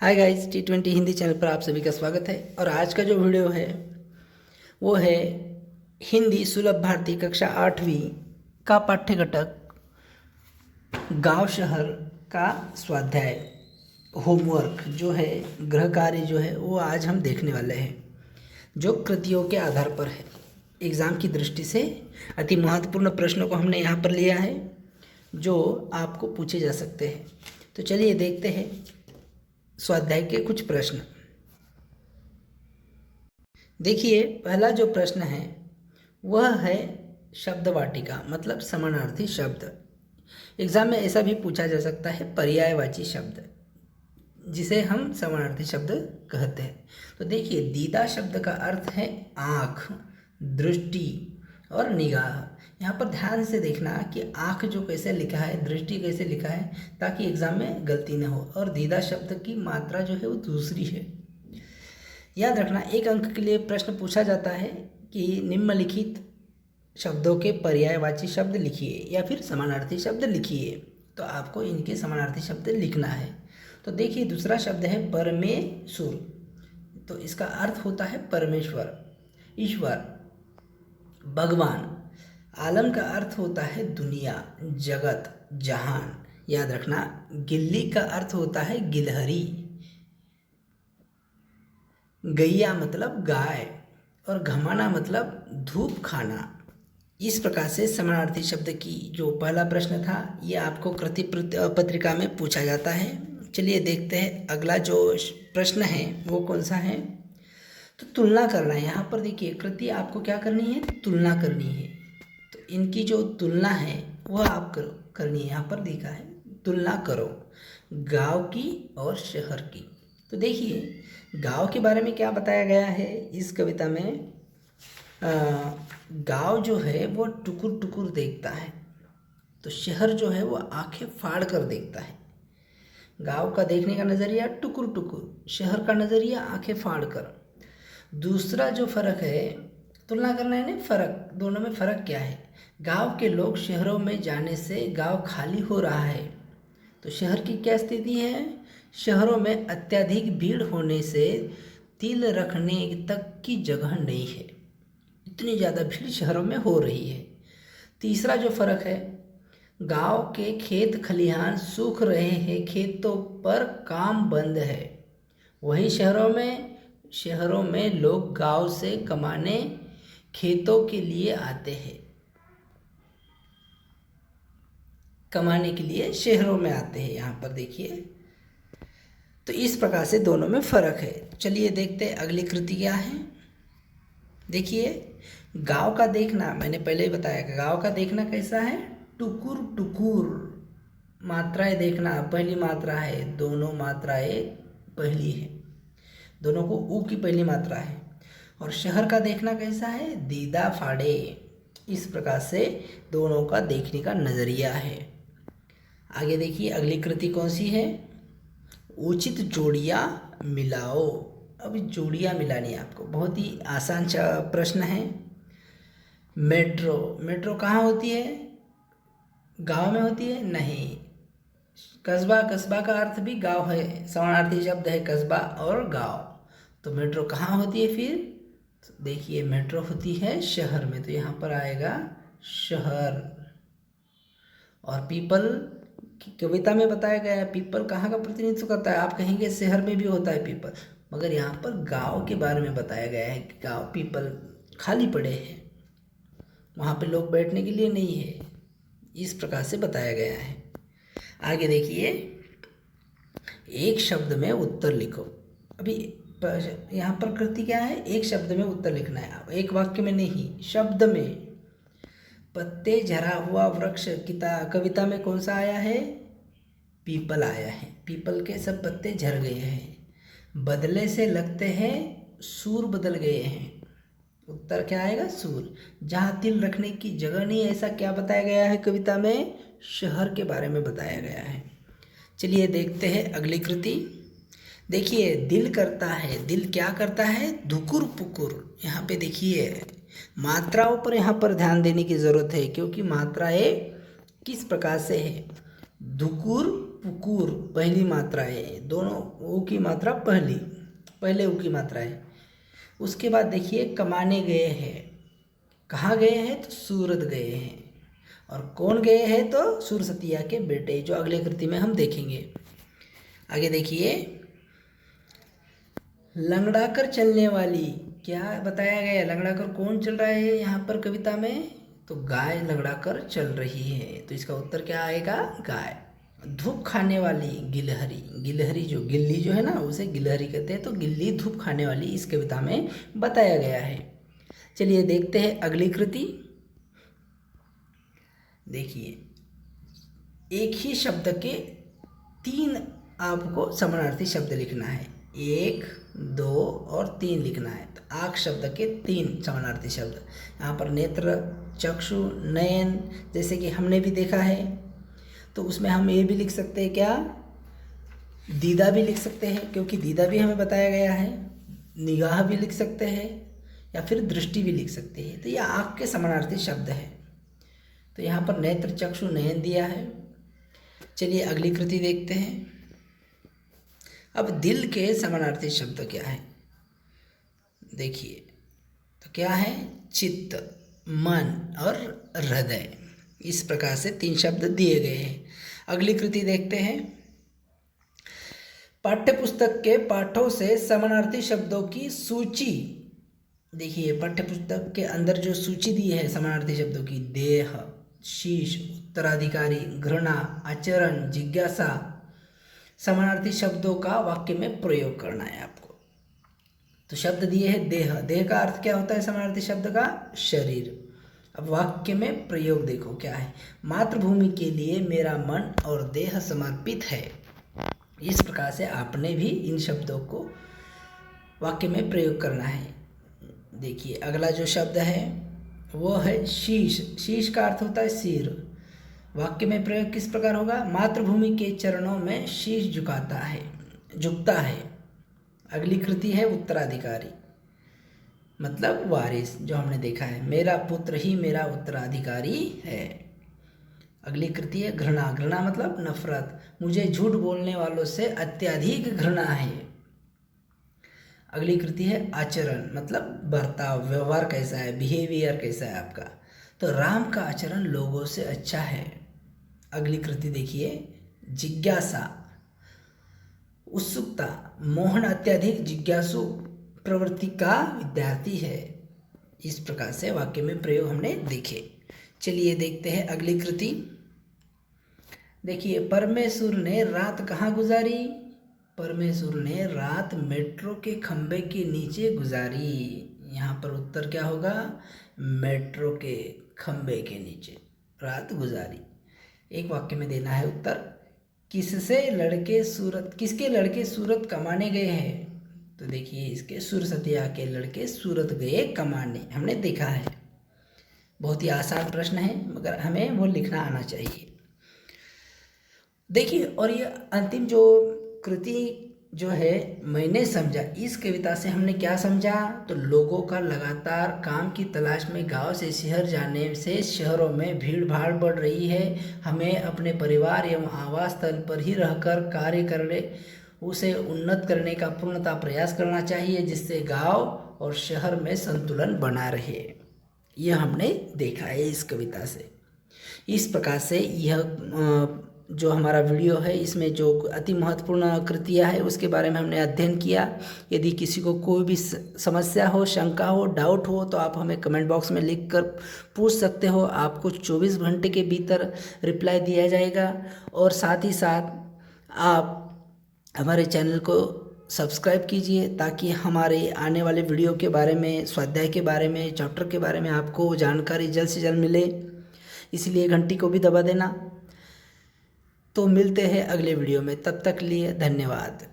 Hi guys, T20 Hindi channel पर आप सभी का स्वागत है। और आज का जो वीडियो है वो है हिंदी सुलभ भारती कक्षा 8वीं का पाठ्य घटक गांव शहर का स्वाध्याय होमवर्क जो है, गृह कार्य जो है वो आज हम देखने वाले हैं, जो कृतियों के आधार पर है। एग्ज़ाम की दृष्टि से अति महत्वपूर्ण प्रश्नों को हमने यहाँ पर लिया है जो आपको पूछे जा सकते हैं। तो चलिए देखते हैं स्वाध्याय के कुछ प्रश्न। देखिए, पहला जो प्रश्न है वह है शब्द वाटिका, मतलब समानार्थी शब्द। एग्जाम में ऐसा भी पूछा जा सकता है पर्यायवाची शब्द, जिसे हम समानार्थी शब्द कहते हैं। तो देखिए, दीदा शब्द का अर्थ है आँख, दृष्टि और निगाह। यहाँ पर ध्यान से देखना कि आँख जो कैसे लिखा है, दृष्टि कैसे लिखा है, ताकि एग्जाम में गलती न हो। और दीदा शब्द की मात्रा जो है वो दूसरी है। याद रखना, एक अंक के लिए प्रश्न पूछा जाता है कि निम्नलिखित शब्दों के पर्यायवाची शब्द लिखिए या फिर समानार्थी शब्द लिखिए। तो आपको इनके समानार्थी शब्द लिखना है। तो देखिए, दूसरा शब्द है परमेश्वर। तो इसका अर्थ होता है परमेश्वर, ईश्वर, भगवान। आलम का अर्थ होता है दुनिया, जगत, जहान। याद रखना, गिल्ली का अर्थ होता है गिलहरी, गैया मतलब गाय, और घमाना मतलब धूप खाना। इस प्रकार से समानार्थी शब्द की जो पहला प्रश्न था ये आपको कृति पत्रिका में पूछा जाता है। चलिए देखते हैं अगला जो प्रश्न है वो कौन सा है। तो तुलना करना है। यहाँ पर देखिए, कृति आपको क्या करनी है, तुलना करनी है। तो इनकी जो तुलना है वह आप करनी है। यहाँ पर लिखा है तुलना करो गांव की और शहर की। तो देखिए, गांव के बारे में क्या बताया गया है इस कविता में। गांव जो है वो टुकुर टुकुर देखता है, तो शहर जो है वो आंखें फाड़ कर देखता है। गांव का देखने का नज़रिया टुकुर टुकुर, शहर का नज़रिया आंखें फाड़ कर। दूसरा जो फर्क है, तुलना करना है ना, फर्क, दोनों में फ़र्क क्या है। गांव के लोग शहरों में जाने से गांव खाली हो रहा है। तो शहर की क्या स्थिति है, शहरों में अत्यधिक भीड़ होने से तिल रखने तक की जगह नहीं है। इतनी ज़्यादा भीड़ शहरों में हो रही है। तीसरा जो फर्क है, गांव के खेत खलिहान सूख रहे हैं, खेतों पर काम बंद है। वही शहरों में लोग गांव से कमाने खेतों के लिए आते हैं, कमाने के लिए शहरों में आते हैं। यहाँ पर देखिए, तो इस प्रकार से दोनों में फ़र्क है। चलिए देखते हैं अगली कृति क्या है। देखिए, गांव का देखना, मैंने पहले ही बताया कि गांव का देखना कैसा है, टुकुर टुकुर। मात्राएं देखना, पहली मात्रा है, दोनों मात्राएं पहली है, दोनों को ऊ की पहली मात्रा है। और शहर का देखना कैसा है, दीदा फाड़े। इस प्रकार से दोनों का देखने का नज़रिया है। आगे देखिए अगली कृति कौन सी है, उचित जोड़ियाँ मिलाओ। अब जोड़ियाँ मिलानी है आपको, बहुत ही आसान प्रश्न है। मेट्रो कहाँ होती है, गांव में होती है? नहीं। कस्बा का अर्थ भी गांव है, समानार्थी शब्द है कस्बा और गांव। तो मेट्रो कहाँ होती है फिर? तो देखिए, मेट्रो होती है शहर में, तो यहाँ पर आएगा शहर। और पीपल की कविता में बताया गया है, पीपल कहाँ का प्रतिनिधित्व करता है। आप कहेंगे शहर में भी होता है पीपल, मगर यहाँ पर गांव के बारे में बताया गया है कि गांव पीपल खाली पड़े हैं, वहाँ पे लोग बैठने के लिए नहीं है। इस प्रकार से बताया गया है। आगे देखिए, एक शब्द में उत्तर लिखो। अभी यहाँ पर कृति क्या है, एक शब्द में उत्तर लिखना है, एक वाक्य में नहीं, शब्द में। पत्ते झरा हुआ वृक्ष कविता में कौन सा आया है, पीपल आया है। पीपल के सब पत्ते झड़ गए हैं, बदले से लगते हैं सूर बदल गए हैं। उत्तर क्या आएगा, सूर। जहाँ तिल रखने की जगह नहीं, ऐसा क्या बताया गया है कविता में, शहर के बारे में बताया गया है। चलिए देखते हैं अगली कृति। देखिए, दिल करता है, दिल क्या करता है, धुकुर पुकुर। यहाँ पे देखिए मात्राओं पर यहाँ पर ध्यान देने की ज़रूरत है, क्योंकि मात्राएं किस प्रकार से है, धुकुर पुकुर पहली मात्रा है, दोनों ऊ की मात्रा पहले ऊ की मात्रा है। उसके बाद देखिए कमाने गए हैं, कहाँ गए हैं तो सूरत गए हैं, और कौन गए हैं तो सुरसतिया के बेटे, जो अगले कृति में हम देखेंगे। आगे देखिए लंगड़ा कर चलने वाली, क्या बताया गया, लंगड़ा कर कौन चल रहा है यहाँ पर कविता में, तो गाय लंगड़ा कर चल रही है, तो इसका उत्तर क्या आएगा, गाय। धूप खाने वाली गिलहरी, गिलहरी जो गिल्ली जो है ना उसे गिलहरी कहते हैं, तो गिल्ली धूप खाने वाली इस कविता में बताया गया है। चलिए देखते हैं अगली कृति। देखिए एक ही शब्द के 3 आपको समानार्थी शब्द लिखना है, 1, 2 और 3 लिखना है। तो आँख शब्द के 3 समानार्थी शब्द, यहाँ पर नेत्र, चक्षु, नयन जैसे कि हमने भी देखा है, तो उसमें हम ये भी लिख सकते हैं, क्या, दीदा भी लिख सकते हैं, क्योंकि दीदा भी हमें बताया गया है। निगाह भी लिख सकते हैं, या फिर दृष्टि भी लिख सकते हैं। तो ये आँख के समानार्थी शब्द है। तो यहाँ पर नेत्र, चक्षु, नयन दिया है। चलिए अगली कृति देखते हैं। अब दिल के समानार्थी शब्द क्या है, देखिए तो क्या है, चित्त, मन और हृदय। इस प्रकार से 3 शब्द दिए गए हैं। अगली कृति देखते हैं। पाठ्यपुस्तक के पाठों से समानार्थी शब्दों की सूची। देखिए पाठ्यपुस्तक के अंदर जो सूची दी है समानार्थी शब्दों की, देह, शीश, उत्तराधिकारी, घृणा, आचरण, जिज्ञासा, समानार्थी शब्दों का वाक्य में प्रयोग करना है आपको। तो शब्द दिए हैं देह, देह का अर्थ क्या होता है समानार्थी शब्द का, शरीर। अब वाक्य में प्रयोग देखो क्या है, मातृभूमि के लिए मेरा मन और देह समर्पित है। इस प्रकार से आपने भी इन शब्दों को वाक्य में प्रयोग करना है। देखिए अगला जो शब्द है वो है शीश। शीश का अर्थ होता है सिर। वाक्य में प्रयोग किस प्रकार होगा, मातृभूमि के चरणों में शीश झुकता है। अगली कृति है उत्तराधिकारी, मतलब वारिस, जो हमने देखा है, मेरा पुत्र ही मेरा उत्तराधिकारी है। अगली कृति है घृणा। घृणा मतलब नफरत, मुझे झूठ बोलने वालों से अत्यधिक घृणा है। अगली कृति है आचरण, मतलब बर्ताव, व्यवहार कैसा है, बिहेवियर कैसा है आपका। तो राम का आचरण लोगों से अच्छा है। अगली कृति देखिए जिज्ञासा, उत्सुकता, मोहन अत्यधिक जिज्ञासु प्रवृत्ति का विद्यार्थी है। इस प्रकार से वाक्य में प्रयोग हमने देखे। चलिए देखते हैं अगली कृति। देखिए परमेश्वर ने रात कहाँ गुजारी, परमेश्वर ने रात मेट्रो के खंभे के नीचे गुजारी। यहाँ पर उत्तर क्या होगा, मेट्रो के खंभे के नीचे रात गुजारी। एक वाक्य में देना है उत्तर। किसके लड़के सूरत कमाने गए हैं, तो देखिए इसके सुरसतिया के लड़के सूरत गए कमाने, हमने देखा है। बहुत ही आसान प्रश्न है, मगर हमें वो लिखना आना चाहिए। देखिए और ये अंतिम जो कृति जो है मैंने समझा, इस कविता से हमने क्या समझा, तो लोगों का लगातार काम की तलाश में गांव से शहर जाने से शहरों में भीड़ भाड़ बढ़ रही है। हमें अपने परिवार एवं आवास स्थल पर ही रहकर कार्य करने, उसे उन्नत करने का पूर्णतः प्रयास करना चाहिए, जिससे गांव और शहर में संतुलन बना रहे। यह हमने देखा है इस कविता से। इस प्रकार से यह जो हमारा वीडियो है, इसमें जो अति महत्वपूर्ण कृतियाँ है उसके बारे में हमने अध्ययन किया। यदि किसी को कोई भी समस्या हो, शंका हो, डाउट हो, तो आप हमें कमेंट बॉक्स में लिख कर पूछ सकते हो। आपको 24 घंटे के भीतर रिप्लाई दिया जाएगा। और साथ ही साथ आप हमारे चैनल को सब्सक्राइब कीजिए, ताकि हमारे आने वाले वीडियो के बारे में, स्वाध्याय के बारे में, चैप्टर के बारे में आपको जानकारी जल्द से जल्द मिले। इसलिए घंटी को भी दबा देना। तो मिलते हैं अगले वीडियो में, तब तक लिए धन्यवाद।